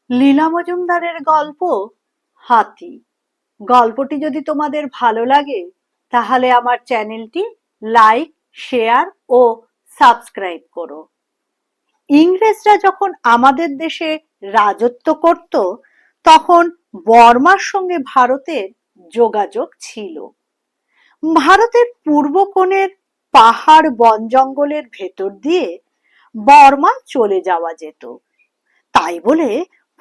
লীলা মজুমদারের গল্প হাতি। গল্পটি যদি তোমাদের ভালো লাগে তাহলে আমার চ্যানেলটি লাইক, শেয়ার ও সাবস্ক্রাইব করো। ইংরেজরা যখন আমাদের দেশে রাজত্ব করত তখন বর্মার সঙ্গে ভারতের যোগাযোগ ছিল। ভারতের পূর্ব কোণের পাহাড় বন জঙ্গলের ভেতর দিয়ে বর্মা চলে যাওয়া যেত। তাই বলে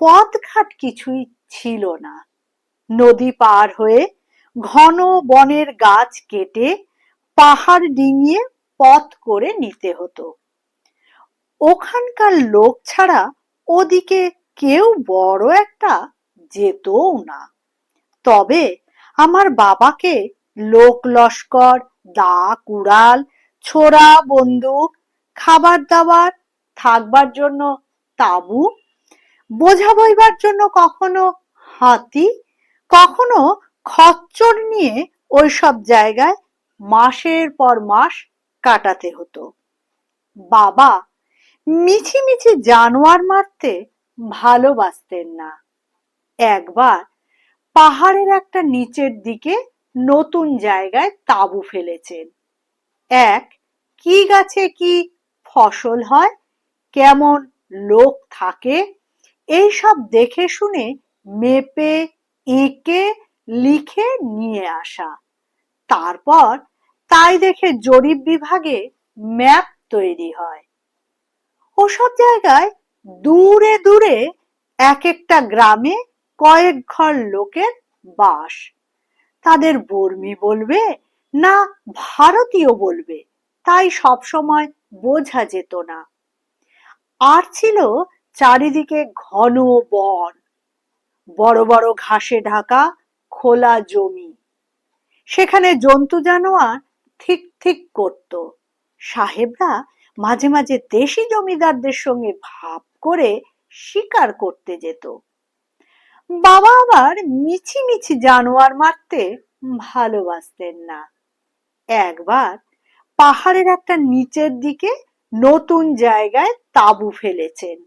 পথঘাট কিছুই ছিল না। নদী পার হয়ে ঘন বনের গাছ কেটে পাহাড় ডিঙিয়ে পথ করে নিতে হতো। ওখানকার লোক ছাড়া ওদিকে কেউ বড় একটা যেতও না। তবে আমার বাবাকে লোক লস্কর, দা কুড়াল, ছোরা বন্দুক, খাবার দাবার, থাকবার জন্য তাঁবু, বোঝা বইবার জন্য কখনো হাতি, কখনো খচ্চর নিয়ে ওইসব জায়গায় মাসের পর মাস কাটাতে হতো। বাবা মিছিমিছি জানোয়ার মারতে ভালোবাসতেন না। একবার পাহাড়ের একটা নিচের দিকে নতুন জায়গায় তাঁবু ফেলেছেন। এক কি গাছে কি ফসল হয়, কেমন লোক থাকে, এইসব দেখে শুনে মেপে এঁকে লিখে নিয়ে আসা। তারপর তাই দেখে জরিপ বিভাগে ম্যাপ তৈরি হয়। ওসব জায়গায় দূরে দূরে এক একটা গ্রামে কয়েক ঘর লোকের বাস। তাদের বর্মী বলবে না ভারতীয় বলবে তাই সবসময় বোঝা যেত না। আর ছিল চারিদিকে ঘন বন, বড় বড় ঘাসে ঢাকা খোলা জমি। সেখানে জন্তু জানোয়ার ঠিক ঠিক করত। সাহেবরা মাঝে মাঝে দেশি জমিদারদের সঙ্গে ভাব করে শিকার করতে যেত। বাবা আবার মিছিমিছি জানোয়ার মারতে ভালোবাসতেন না। একবার পাহাড়ের একটা নিচের দিকে নতুন জায়গায় তাঁবু ফেলেছেন।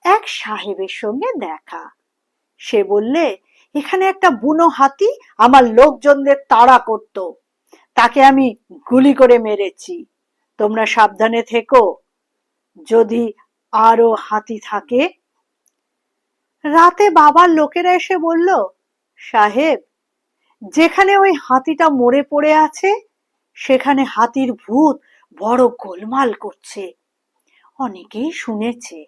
এক সাহেবের সঙ্গে দেখা। সে বললে, এখানে একটা বুনো হাতি আমার লোকজনদের তাড়া করত, তাকে আমি গুলি করে মেরেছি। তোমরা সাবধানে থেকো, যদি আরো হাতি থাকে। রাতে বাবার লোকেরা এসে বলল, সাহেব যেখানে ওই হাতিটা মরে পড়ে আছে সেখানে হাতির ভূত বড় গোলমাল করছে। অনেকেই শুনেছে,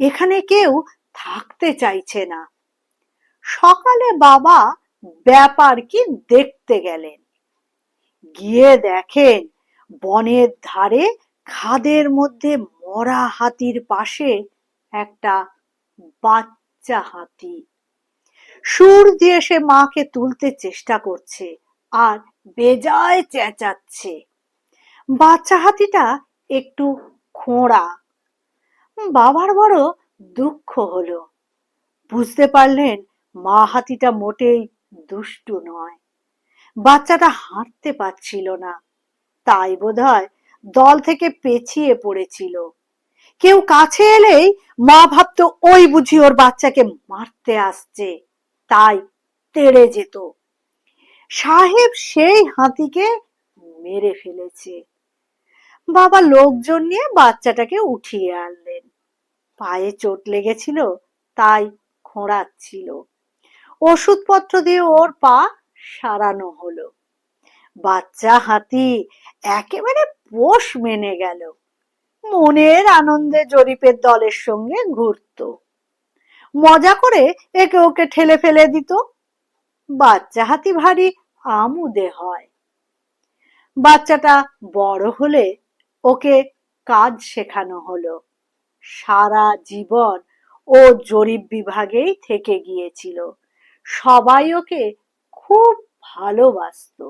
এখানে কেউ থাকতে চাইছে না। সকালে বাবা ব্যাপার কি দেখতে গেলেন। গিয়ে দেখেন বনের ধারে খাদের মধ্যে মরা হাতির পাশে একটা বাচ্চা হাতি। সুর দিয়ে সে মাকে তুলতে চেষ্টা করছে আর বেজায় চেঁচাচ্ছে। বাচ্চা হাতিটা একটু খোঁড়া। বাবার বড় দুঃখ হলো। বুঝতে পারলেন মা হাতিটা মোটেই দুষ্টু নয়। বাচ্চাটা হাঁটতে পারছিল না, তাই বোধহয় দল থেকে পেছিয়ে পড়েছিল। কেউ কাছে এলেই মা ভাবতো ওই বুঝি ওর বাচ্চাকে মারতে আসছে, তাই তেড়ে যেত। সাহেব সেই হাতিকে মেরে ফেলেছে। বাবা লোকজন নিয়ে বাচ্চাটাকে উঠিয়ে আনলেন। পায়ে চোট লেগেছিল তাই খোঁড়াচ্ছিল। ওষুধপত্র দিয়ে ওর পা সারানো হলো। বাচ্চা হাতি একেবারে পোষ মেনে গেল। মনের আনন্দে জরিপের দলের সঙ্গে ঘুরতো। মজা করে একে ওকে ঠেলে ফেলে দিত। বাচ্চা হাতি ভারী আমুদে হয়। বাচ্চাটা বড় হলে ওকে কাজ শেখানো হলো। সারা জীবন ও জরিপ বিভাগেই থেকে গিয়েছিল। সবাই ওকে খুব ভালোবাসতো।